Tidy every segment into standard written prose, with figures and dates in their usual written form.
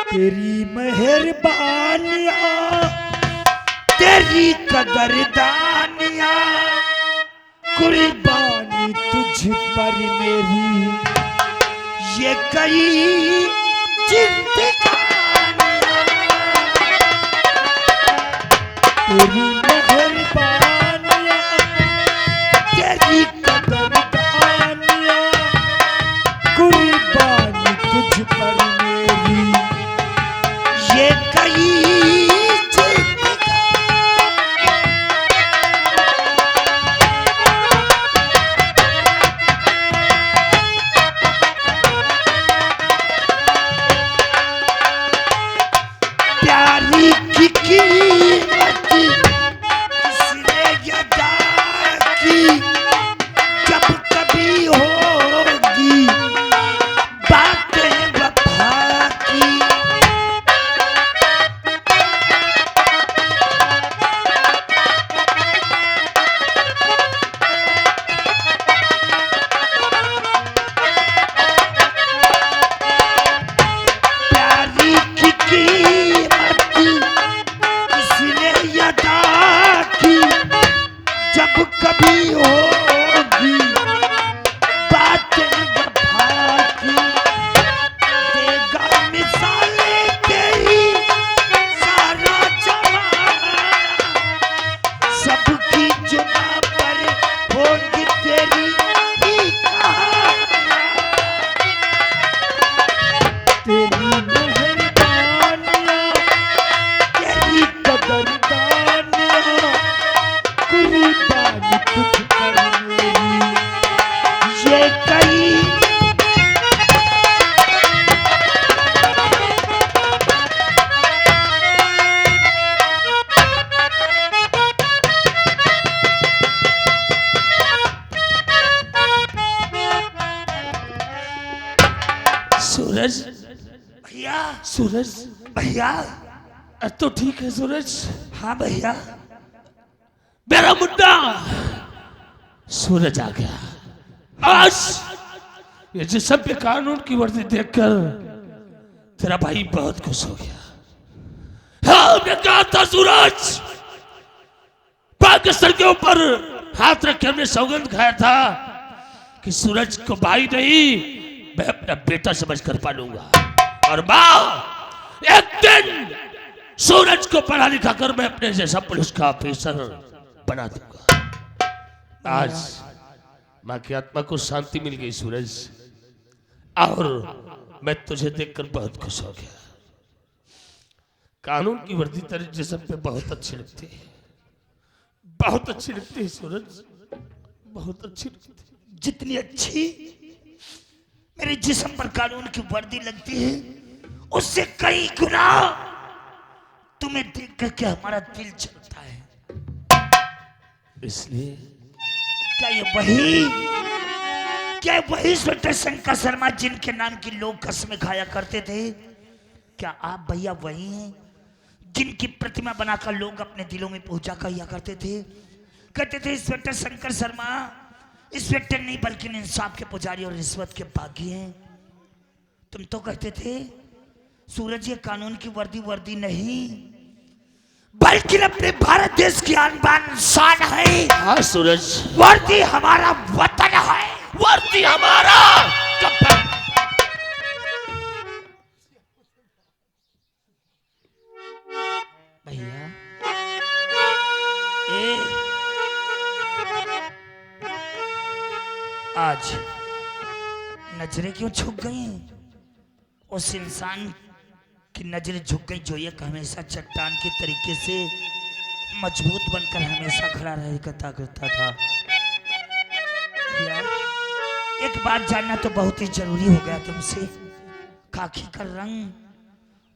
तेरी मेहरबानियां, तेरी कदरदानियां, कुर्बानी तुझ पर मेरी ये कई जिंदगानियां। तेरी मेहरबानियां, तेरी कदरदानियां, कुर्बानी तुझ पर मेरी ये कई प्यारी की कीमत किसने अदा की, जब कभी होगी बातें वफा की। प्यारी की कीमत किसने अदा की, जब कभी होगी बातें वफा की। देगा मिसालें तेरी सारा जमाना, सबकी जुबां पर होगी तेरी ही कहानियां। तेरी मेहरबानियां, तेरी कदरदानियां, कुर्बानी तुझ पर मेरी ये कई। सूरज, भैया, सूरज, भैया, अब तो ठीक है सूरज। हाँ भैया। मेरा मुन्ना सूरज आ गया। आज ये जिस्म पे कानून की वर्दी देखकर तेरा भाई बहुत खुश हो गया। हाँ, मैं कहा था सूरज, पाकिस्तान के ऊपर हाथ रख के हमने सौगंध खाया था कि सूरज को भाई नहीं मैं अपना बेटा समझकर पालूंगा, और मां एक दिन सूरज को पढ़ा लिखा कर मैं अपने जैसा पुलिस का ऑफिसर बना दूंगा। आज मां की आत्मा को शांति मिल गई सूरज, और मैं तुझे देखकर बहुत खुश हो गया। कानून की वर्दी तेरे जिस्म पे बहुत अच्छी लगती है, बहुत अच्छी लगती है सूरज, बहुत अच्छी लगती है। जितनी अच्छी मेरे जिस्म पर कानून की वर्दी लगती है, उससे कई गुना तुम्हें देख करके हमारा दिल चलता है। इसलिए क्या ये वही स्वेटर शंकर शर्मा जिनके नाम की लोग कसमें खाया करते थे? क्या आप भैया वही हैं जिनकी प्रतिमा बनाकर लोग अपने दिलों में पूजा किया करते थे? कहते थे स्वेटर शंकर शर्मा स्वेटर नहीं बल्कि इंसाफ के पुजारी और रिश्वत के बागी हैं। तुम तो कहते थे सूरज ये कानून की वर्दी नहीं बल्कि अपने भारत देश की आन बान शान है। हाँ सूरज, वर्दी हमारा वतन है, वर्दी हमारा कफन। भैया। आज नजरें क्यों झुक गई? उस इंसान की नजरें झुक गई जो एक हमेशा चट्टान के तरीके से मजबूत बनकर हमेशा खड़ा रहता करता था। भैया, एक बात जानना तो बहुत ही जरूरी हो गया तुमसे। खाकी का रंग,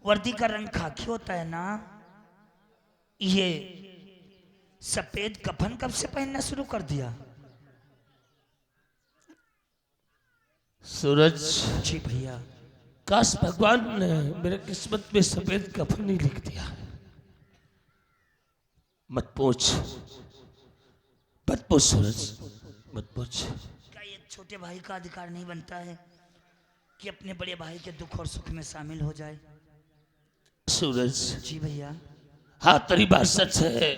वर्दी का रंग खाकी होता है ना? ये सफेद कफन कब से पहनना शुरू कर दिया? सूरज जी भैया। काश भगवान ने मेरे किस्मत में सफेद कफन नहीं लिख दिया। मत पूछ सूरज, मत पूछ। क्या एक छोटे भाई का अधिकार नहीं बनता है कि अपने बड़े भाई के दुख और सुख में शामिल हो जाए? सूरज, जी भैया। हाँ तेरी बात सच है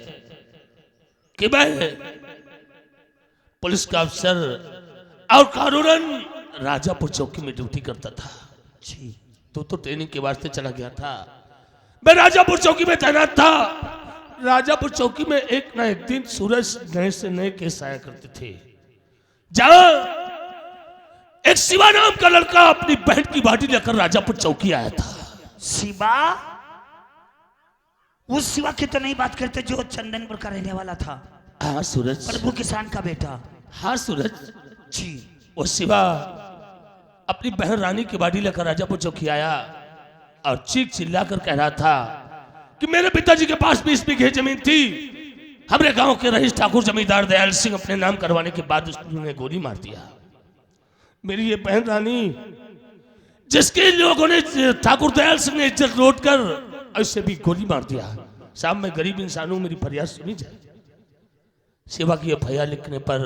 कि मैं पुलिस का अफसर और कानूनन राजापुर चौकी में ड्यूटी करता था। जी। तू तो ट्रेनिंग के वास्ते चला गया था, मैं राजापुर चौकी में तैनात था। राजापुर चौकी में एक ना एक दिन सूरज नए से नए केस आया करते थे, जहां एक शिवा नाम का लड़का अपनी बहन की बाटी लेकर राजापुर चौकी आया था। शिवा? उस शिवा की तो नहीं बात करते जो चंदनपुर का रहने वाला था? हाँ सूरज, प्रभु किसान का बेटा। हाँ सूरज जी। वो शिवा अपनी बहन रानी की बाड़ी लेकर राजापुर चौकी आया और चीख चिल्ला कर कह रहा था कि मेरे पिताजी के पास 20 बीघे जमीन थी, हमारे गांव के रईस ठाकुर जमींदार दयाल सिंह अपने नाम करवाने के बाद उसने गोली मार दिया। मेरी ये बहन रानी जिसके लोगों ने ठाकुर दयाल सिंह ने इज्जत लौट कर ऐसे भी गोली मार दिया। साहब मैं गरीब इंसानों, मेरी फरियाद सुनी जाए। शिवा की एफआईआर लिखने पर,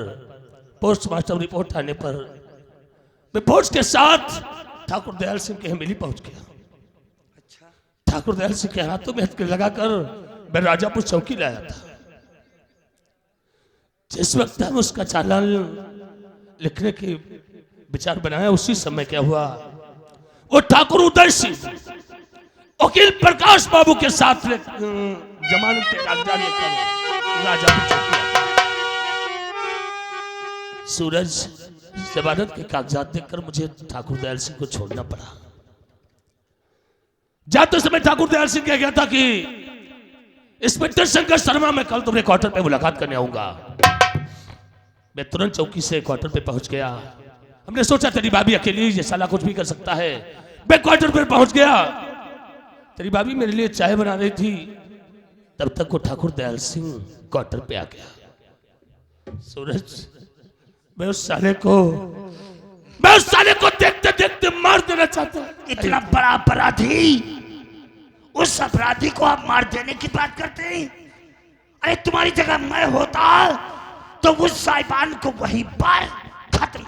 पोस्टमास्टर रिपोर्ट आने पर मैं फौज के साथ ठाकुर दयाल सिंह के हवेली पहुंच गया। अच्छा। ठाकुर दयाल सिंह के हाथों में हथकड़ी लगाकर मैं राजापुर चौकी लाया था। जिस वक्त हम उसका चालान लिखने के विचार बनाया, उसी समय क्या हुआ, वो ठाकुर उदय सिंह वकील प्रकाश बाबू के साथ जमानत के कागजात लेकर राजापुर चौकी आया। सूरज, जमानत के कागजात देखकर मुझे ठाकुर दयाल सिंह को छोड़ना पड़ा। जाते समय ठाकुर दयाल सिंह कह गया था कि इंस्पेक्टर शंकर शर्मा, मैं कल तुम्हारे क्वार्टर पे मुलाकात करने आऊंगा। मैं तुरंत चौकी से क्वार्टर पे पहुंच गया। हमने सोचा तेरी भाभी अकेली ये साला कुछ भी कर सकता है। मैं क्वार्टर पे पहुंच गया, तेरी भाभी मेरे लिए चाय बना रही थी, तब तक वो ठाकुर दयाल सिंह क्वार्टर पे आ गया। सूरज, मैं उस साले को देखते देखते मार देना चाहता। इतना बड़ा अपराधी, उस अपराधी को आप मार देने की बात करते हैं? अरे तुम्हारी जगह मैं होता तो उस साहिबान को वहीं पर खत्म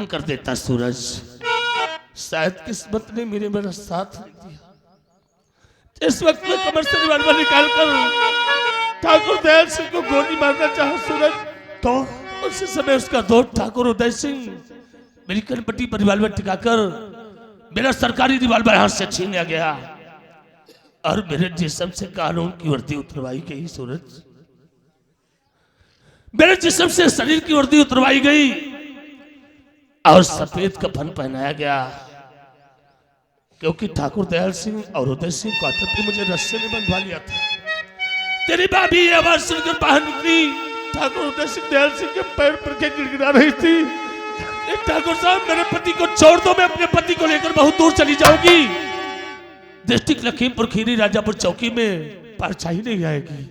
कर देता। सूरज, शायद किस्मत ने मेरा साथ नहीं दिया। इस वक्त में कमर से रिवॉल्वर निकालकर ठाकुर दयाल सिंह को गोली मारना चाहा सूरज, तो उसी समय उसका दोस्त ठाकुर उदय सिंह मेरी कनपट्टी पर रिवॉल्वर टिकाकर मेरा सरकारी रिवॉल्वर हाथ से छीन लिया गया और मेरे जिस्म से कानून की वर्दी उतरवाई गई। सूरज, मेरे जिस्म से शरीर की वर्दी उतरवाई गई और सफेद कफन पहनाया गया, क्योंकि ठाकुर दयाल सिंह और उदय सिंह क्वार्टर पे मुझे रस्से में बंधवा लिया था। तेरी भाभी ये आवाज सुनकर बाहर निकली। ठाकुर उदय सिंह दयाल सिंह के पैर पर के गिड़गिड़ा रही थी। ठाकुर साहब, मेरे पति को छोड़ दो, मैं अपने पति को लेकर बहुत दूर चली जाऊंगी। डिस्ट्रिक्ट लखीमपुर खीरी राजापुर चौकी में परछाई नहीं आएगी।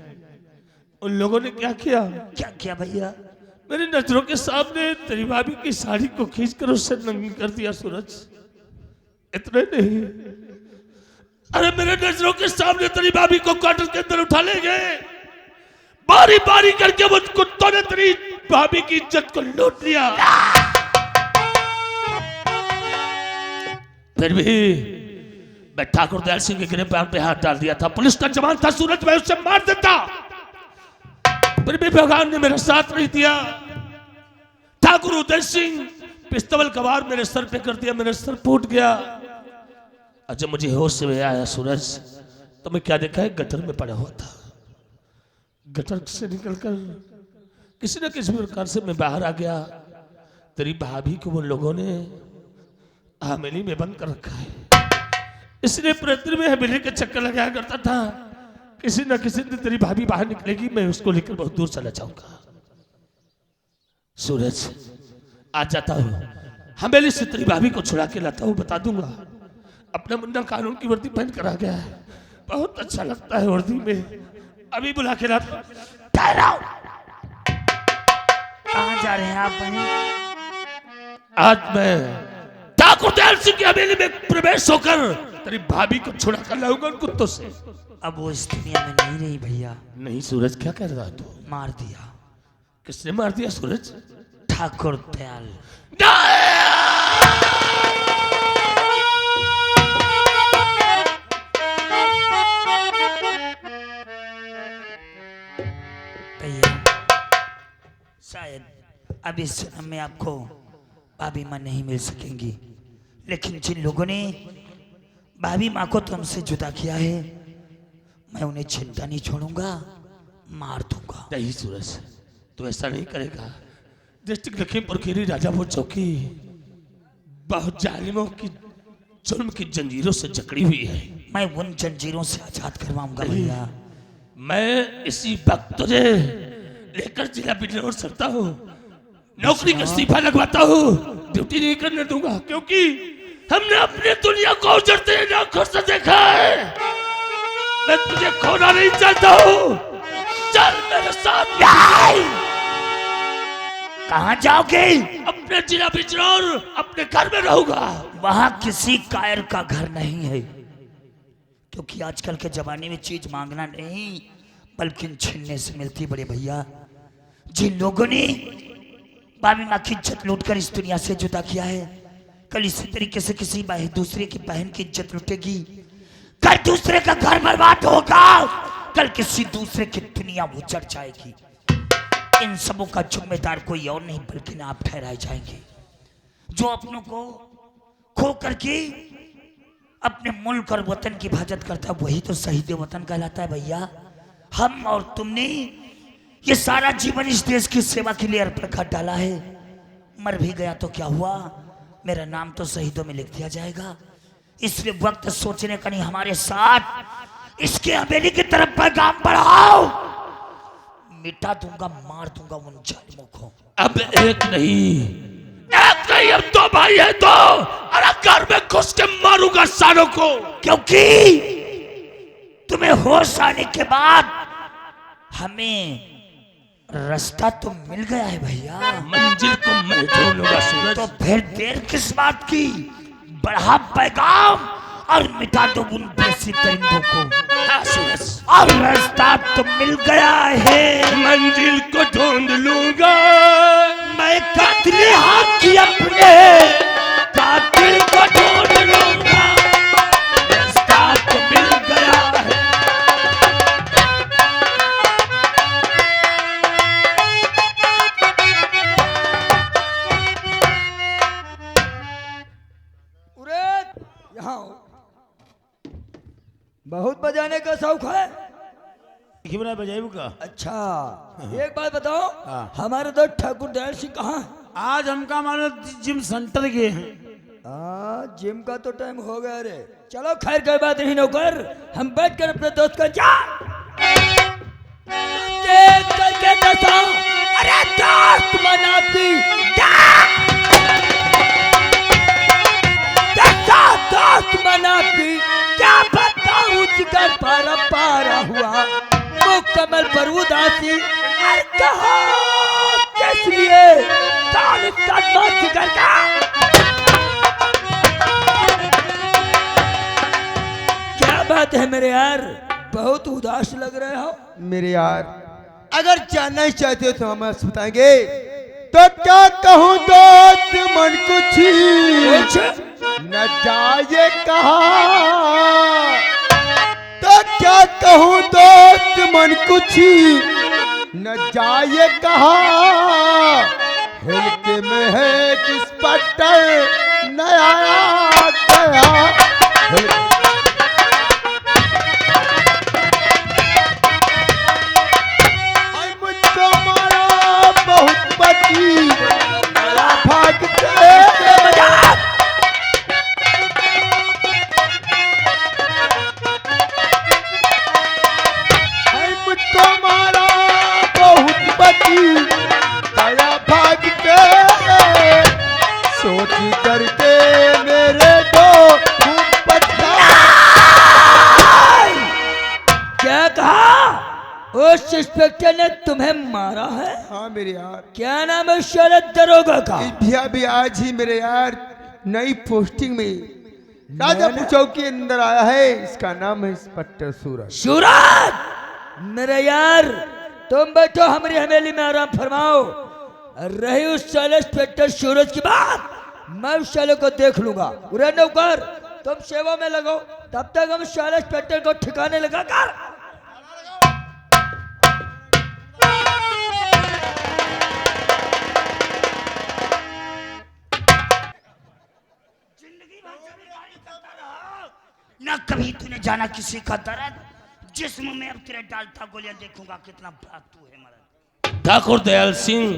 उन लोगों ने क्या किया? क्या किया भैया? मेरी नजरों के सामने तेरी भाभी की साड़ी को खींचकर उससे नंगी कर दिया। सूरज, इतने नहीं, अरे मेरे नजरों के सामने तेरी भाभी को क्वार्टर के अंदर उठा ले गए। बारी बारी करके वो कुत्तों ने तेरी भाभी की इज्जत को लूट लिया। फिर भी मैं ठाकुर दयाल सिंह के गिरफ्तार पे हाथ डाल दिया था। पुलिस का जवान था सूरज, मैं उससे मार देता, फिर भी भगवान ने मेरा साथ नहीं दिया। ठाकुर उदय सिंह पिस्तौल का वार मेरे सर पे कर दिया, मेरा सर फूट गया। और जब मुझे होश में आया सूरज, तो मैं क्या देखा है, गटर में पड़ा हुआ था। गटर से निकलकर किसी न किसी प्रकार से मैं बाहर आ गया। तेरी भाभी को वो लोगों ने हवेली में बंद कर रखा है। इसलिए प्रतिदिन में हवेली के चक्कर लगाया करता था। किसी न किसी दिन तेरी भाभी बाहर निकलेगी, मैं उसको लेकर बहुत दूर चला जाऊंगा। सूरज, आज जाता हूं, हवेली से तेरी भाभी को छुड़ा के लाता हूं, बता दूंगा। अपना मुन्ना कानून की वर्दी पहन कर आ गया है, बहुत अच्छा लगता है वर्दी में। अभी बुला के लाता। कहाँ जा रहे हैं आप बहन? आज मैं ठाकुर दयाल सिंह की हवेली में प्रवेश होकर तेरी भाभी को छुड़ा कर लाऊंगा उन कुत्तों से। अब वो इस दुनिया में नहीं रही भैया। नहीं सूरज, क्या कर रहा तू? मार दिया। किसने मार दिया सूरज? ठाकुर दयाल। कभी इस जन्म में आपको भाभी माँ नहीं मिल सकेंगी, लेकिन जिन लोगों ने भाभी माँ को तुमसे जुदा किया है, मैं उन्हें चिंता नहीं छोड़ूंगा, मार दूंगा। नहीं सूरज, तू ऐसा नहीं करेगा। डिस्ट्रिक्ट लखीमपुर खीरी राजापुर चौकी बहुत जालिमों की जुल्म की जंजीरों से जकड़ी हुई है। मैं उन जंजीरों से आजाद करवाऊंगा भैया। मैं इसी वक्त तुझे लेकर जिला बिजनौर चलता हूँ, नौकरी का इस्तीफा लगवाता हूँ, ड्यूटी नहीं करने दूंगा, क्योंकि हमने अपनी दुनिया को उजड़ते आंखों से देखा है। मैं तुझे खोना नहीं चाहता हूँ। चल मेरे साथ। कहाँ जाओगे? अपने जिला बिजनौर, अपने घर में रहूंगा। वहां किसी कायर का घर नहीं है, क्योंकि आजकल के जमाने में चीज मांगना नहीं बल्कि छीनने से मिलती। बड़े भैया, जिन लोगों ने भाभी माँ की इज्जत लूटकर इस दुनिया से जुदा किया है, कल इसी तरीके से किसी दूसरे की बहन की इज्जत लूटेगी, कल दूसरे का घर बर्बाद होगा, कल किसी दूसरे की दुनिया उजड़ जाएगी। इन सबों का जिम्मेदार कोई और नहीं बल्कि आप ठहराए जाएंगे। जो अपनों को खो करके अपने मुल्क और वतन की हिफाजत करता है, वही तो शहीद वतन कहलाता है भैया। हम और तुमने ये सारा जीवन इस देश की सेवा के लिए अर्पण कर डाला है। मर भी गया तो क्या हुआ, मेरा नाम तो शहीदों में लिख दिया जाएगा। इसलिए वक्त सोचने का नहीं, हमारे साथ इसके हवेली की तरफ पैगाम बढ़ाओ। मिटा दूंगा, मार दूंगा उन जालिमों को। अब एक नहीं, अब दो भाई है, दो। अरे घर में घुस के मारूंगा सारों को, क्योंकि तुम्हें होश आने के बाद हमें रास्ता तो मिल गया है भैया। मंजिल को मैं ढूंढूंगा सूरज। तो फिर देर किस बात की, बढ़ा पैगाम और मिटा दो उन बेसी परिंदों को। हाँ सूरज, और रास्ता तो मिल गया है, मंजिल को ढूंढ लूंगा मैं कातिल हाथ की अपने कातिल को ढूंढ लूंगा। रास्ता तो मिल गया है। यहाँ बहुत बजाने का शौक है। खिबरा बजाइबू का। अच्छा, एक बात बताओ, हाँ। हमारे दोस्त ठाकुर दयाल सिंह कहाँ है? आज हमका मानो जिम सेंटर गए हैं। जिम का तो टाइम हो गया रे। चलो खैर कोई बात नहीं नौकर, हम बैठ कर अपने दोस्त का जा देख करके दसा। अरे दोस्त मनाती दोस्त मनाती क्या बताऊं, जिगर पारा पारा हुआ, मुकम्मल पर उदासी। अरे कहो किस लिए जिगर का। क्या बात है मेरे यार, बहुत उदास लग रहे हो। मेरे यार, अगर जानना ही चाहते हो तो हम बताएंगे। तो क्या कहूँ दोस्त मन कुछ न जाए कहा, तो क्या कहूँ दोस्त मन कुछ न जाए कहा, हिलके में है किस पट्टर नया गया। मुझको मारा बहुत बची भाग मुझको मारा बहुत बची दया भाग के, सोच करके मेरे दो क्या कहा? उस इंस्पेक्टर ने तुम्हें मारा है? हाँ मेरे यार। क्या नाम है शरद दरोगा का? भैया भी आज ही मेरे यार नई पोस्टिंग में राजापुर चौकी अंदर आया है। इसका नाम है इंस्पेक्टर सूरज। सूरज मेरे यार, तुम बैठो हमारी हवेली में आराम फरमाओ। रही उस साले इंस्पेक्टर सूरज की बात, मैं उस साले को देख लूंगा। उरे नौकर, तुम सेवा में लगो, तब तक हम साले इंस्पेक्टर को ठिकाने लगा कर। ना कभी तूने जाना किसी का दर्द, जिस्म में अब तेरे डालता गोलियां, देखूंगा कितना बड़ा तू है मर्द। ठाकुर दयाल सिंह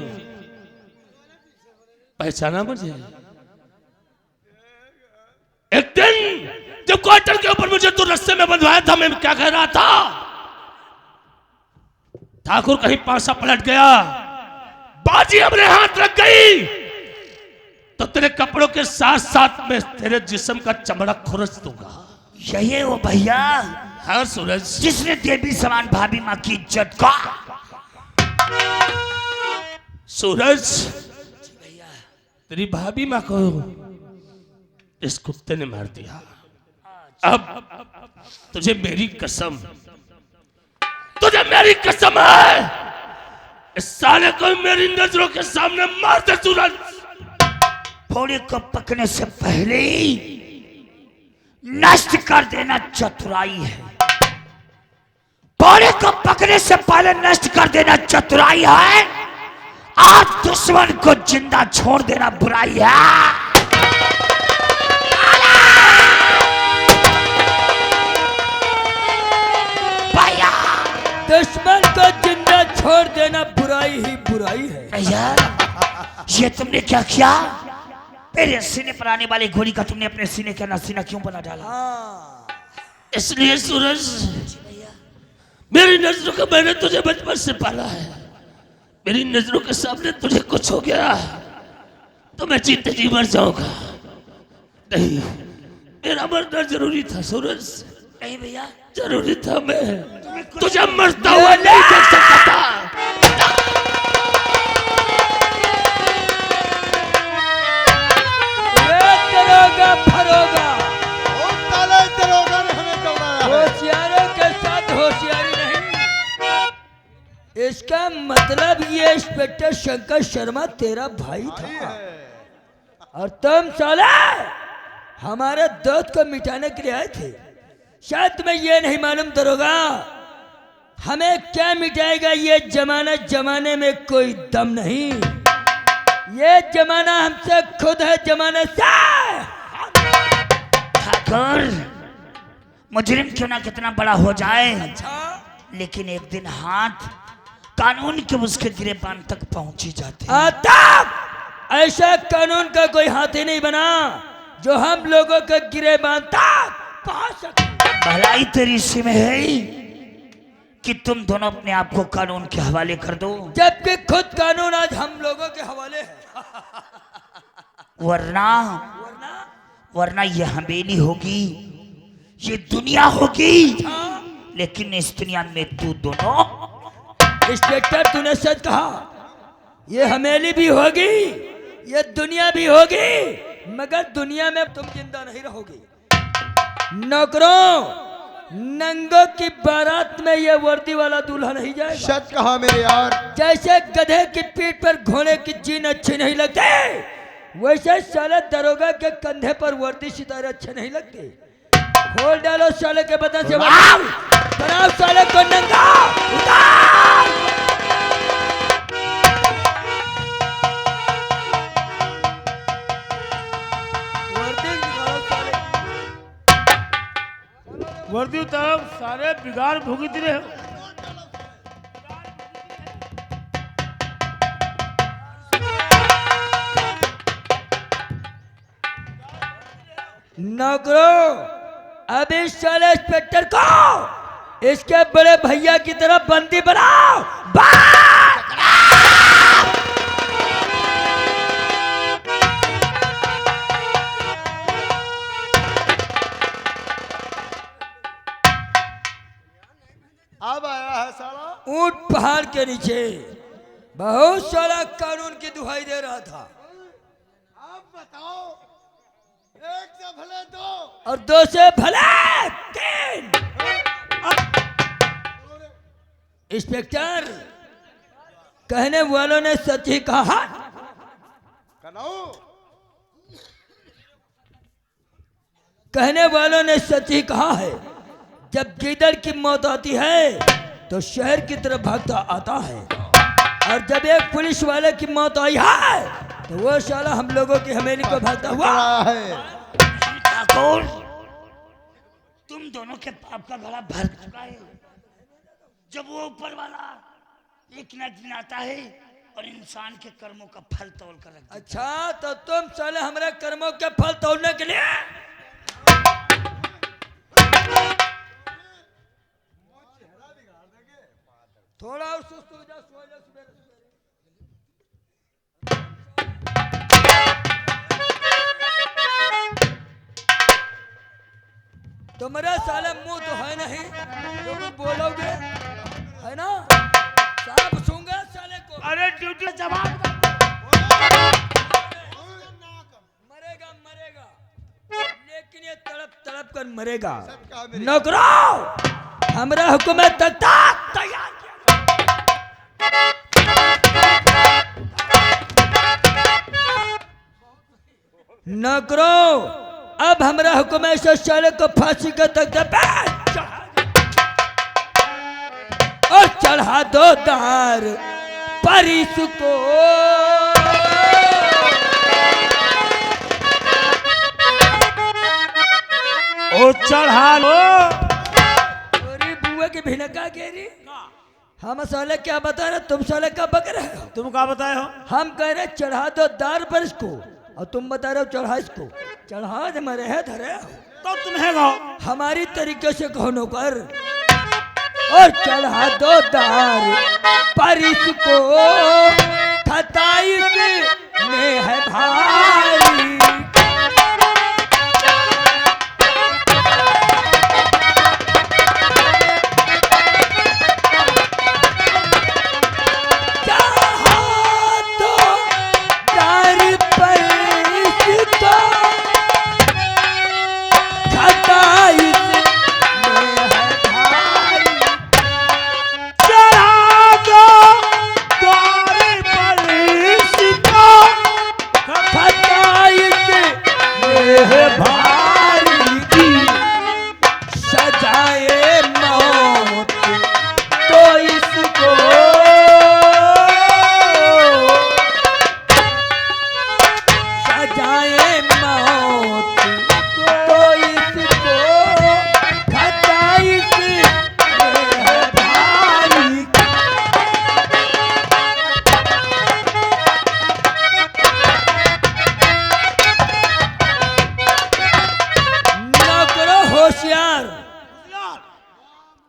पहचाना मुझे? एक दिन जब क्वार्टर के ऊपर मुझे तो रस्ते में बंधवाया था, मैं क्या कह रहा था? ठाकुर कहीं पासा पलट गया, बाजी अपने हाथ रख गई तो तेरे कपड़ों के साथ साथ में तेरे जिस्म का चमड़ा खुरच दूंगा। यही है वो भैया हाँ सूरज, जिसने देवी समान भाभी माँ की इज्जत का। सूरज तेरी भाभी माँ को इस कुत्ते ने मार दिया। अब तुझे मेरी कसम, तुझे मेरी कसम है, इस साले को मेरी नजरों के सामने मार दे सूरज। फोड़े को पकने से पहले ही नष्ट कर देना चतुराई है। फोड़े को पकने से पहले नष्ट कर देना चतुराई है, और दुश्मन को जिंदा छोड़ देना बुराई है। दुश्मन को जिंदा छोड़ देना बुराई ही बुराई है। भैया ये तुमने क्या किया? मेरे सीने पर आने वाली गोली का तुमने अपने सीने का सीना क्यों बना डाला? इसलिए सूरज, मेरी नजरों का मैंने तुझे बचपन से पाला है। मेरी नजरों के सामने तुझे कुछ हो गया तो मैं जीते जी मर जाऊंगा। नहीं, मेरा मरना जरूरी था सूरज। नहीं भैया, जरूरी था, मैं तुझे मरता हुआ नहीं देख सकता था। दरोगा फरोगा, और काले दरोगा ने हमें दौड़ाया है। होशियारों के साथ होशियारी नहीं। इसका मतलब ये इंस्पेक्टर शंकर शर्मा तेरा भाई था, और तुम साले हमारे दोस्त को मिटाने के लिए आए थे। शायद तुम्हें ये नहीं मालूम दरोगा, हमें क्या मिटाएगा ये जमाना, जमाने में कोई दम नहीं। ये जमाना हमसे खुद है, जमाने से। ठाकुर मुजरिम क्यों ना कितना बड़ा हो जाए, लेकिन एक दिन हाथ कानून के उसके गिरेबान तक पहुंच ही जाते हैं। तब ऐसा कानून का कोई हाथी नहीं बना जो हम लोगों के गिरेबान तक पहुंच सके। भलाई तेरी इसी में है कि तुम दोनों अपने आप को कानून के हवाले कर दो, जबकि खुद कानून आज हम लोगों के हवाले है। वरना ये हवेली होगी, ये दुनिया होगी, लेकिन इस दुनिया में तू दोनों। इंस्पेक्टर तूने सच कहा, ये हवेली भी होगी, ये दुनिया भी होगी, मगर दुनिया में तुम जिंदा नहीं रहोगे। नौकरों, नंगों की बारात में ये वर्दी वाला दूल्हा नहीं जाएगा। सच कहा मेरे यार। जैसे गधे की पीठ पर घोड़े की जीन अच्छी नहीं लगती, वैसे साले दरोगा के कंधे पर वर्दी सितारे अच्छे नहीं लगते। खोल डालो साले के बदन से वर्दी, बनाओ साले को नंगा, उतार। वर्दी निकालो साले। वर्दी उतारो, सारे बिगाड़ भुगत रहे हो। नौकरों, अब इस साले इंस्पेक्टर को इसके बड़े भैया की तरफ बंदी बनाओ। अब आया है साला। ऊंट पहाड़ के नीचे बहुत सारा कानून की दुहाई दे रहा था, अब बताओ, एक से भले दो और दो से भले तीन। इंस्पेक्टर, कहने वालों ने सच ही कहा। कनाऊ। कहने वालों ने सच ही कहा है, जब गीदड़ की मौत आती है तो शहर की तरफ भागता आता है, और जब एक पुलिस वाले की मौत आई है तो वो साला हम लोगों की हवेली को भागता हुआ। आया है। ठाकुर, तुम दोनों के पाप का घड़ा भर चुका है। जब वो ऊपर वाला एक न दिन आता है और इंसान के कर्मों का फल तौल कर रख देता है। अच्छा, तो तुम साले हमारे कर्मों के फल तोड़ने के लिए थोड़ा और सुस्त हो जाओ, सो जाओ सवेरे। तुम्हारा साले मुंह तो है नहीं जो तुम बोलोगे, है ना? साहब सूंगा साले को। अरे ड्यूटी जवाब दो। मरेगा मरेगा, लेकिन ये तड़प तड़प कर मरेगा। सबका मेरे- नौकरों, हमरा हुकूमत तख्ता तैयार किया। नौकरों, अब हमरा हुकूमत से साले को फांसी का तख्ता पे चढ़ा दो। और चढ़ा दो दार पर इसको। ओ चढ़ा लो। अरे बुआ के भिनका के रही। हम साले क्या बता रहे, तुम साले क्या बक रहे हो? तुम क्या बताए हो? हम कह रहे चढ़ा दो दार पर इसको, और तुम बता रहे हो चढ़ा इसको। चढ़ा दे मरे है धरे हो। तो तुम्हें कहो। हमारी तरीके से कहो नौकर, और चढ़ा दो दार पर इसको, खताई में है भारी।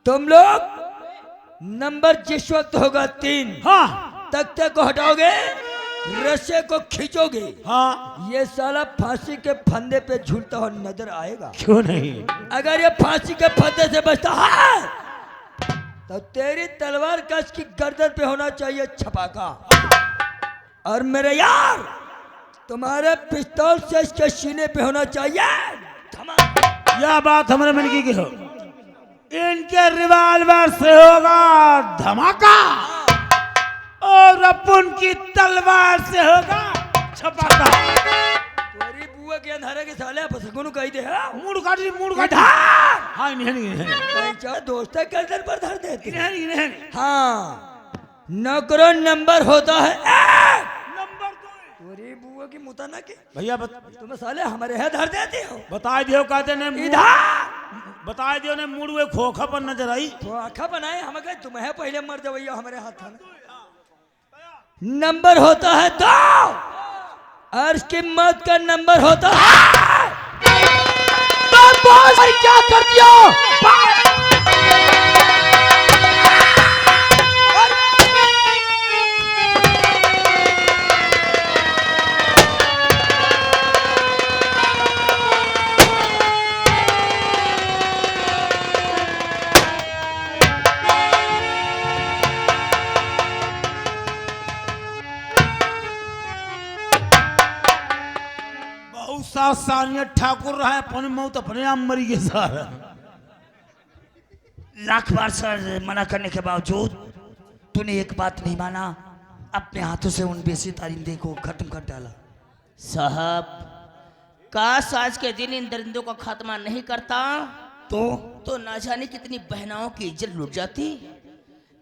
तुम लोग नंबर जिस वक्त होगा 3, हाँ तख्ते को हटाओगे, रस्से को खींचोगे, हाँ। ये साला फांसी के फंदे पे झूलता हुआ नजर आएगा। क्यों नहीं? अगर ये फांसी के फंदे से बचता है तो तेरी तलवार का इसकी गर्दन पे होना चाहिए छपाका, और मेरे यार तुम्हारे पिस्तौल से इसके सीने पे होना चाहिए धमाका। यह बात हमारे मन की हो। इनके रिवाल्वर से होगा धमाका और अपन की तलवार से होगा छपाका। तेरी बुआ के अंधारे के साले फसगुन कही दे मूड काटी मूड काटी। इधर हाँ नहीं चाहे दोस्त गर्दन पर धर देते। नहीं। हाँ, नौकरों नंबर होता है 1। नंबर 2। तेरी बुआ की मुताना की भैया तुम साले हमारे है धर देते हो। बता दियो कहते ने इधर बता दियो ने मूड वे खोखा पर नजर आई। तो आखा बनाए हम कहे तुम्हें पहले मर जवैया हमारे हाथ में। नंबर होता है 2 और इसकी मौत का नंबर होता है। तो बॉस क्या कर दिया? सानिया ठाकुर रहा है अपने मौत अपने आप मरी के सारा। लाख बार सर मना करने के बावजूद तूने एक बात नहीं माना, अपने हाथों से उन बेसी तारिंदे को खत्म कर डाला। साहब, काश आज के दिन इन दरिंदों का खात्मा नहीं करता तो ना जाने कितनी बहनाओं की इज्जत लुट जाती,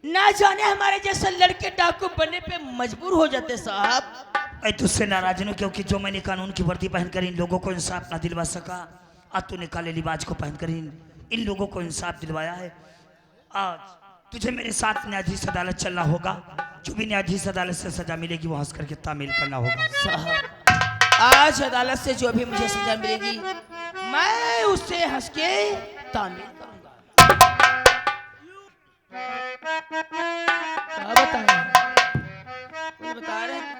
ना जाने हमारे जैसे लड़के डाकू बनने पे मजबूर हो जाते। साहब मैं तुझसे नाराज हूँ क्योंकि जो मैंने कानून की वर्दी पहनकर इन लोगों को इंसाफ ना दिलवा सका, आज तूने काले लिबाज को पहनकर इन लोगों को इंसाफ दिलवाया है। आज तुझे मेरे साथ न्यायाधीश अदालत चलना होगा। जो भी न्यायाधीश अदालत से सजा मिलेगी वो हंस करके तामील करना होगा। साहब आज अदालत से जो भी मुझे सजा मिलेगी मैं उससे हंस के तामील करूंगा। क्या बताएं? कुछ बता रहे हैं?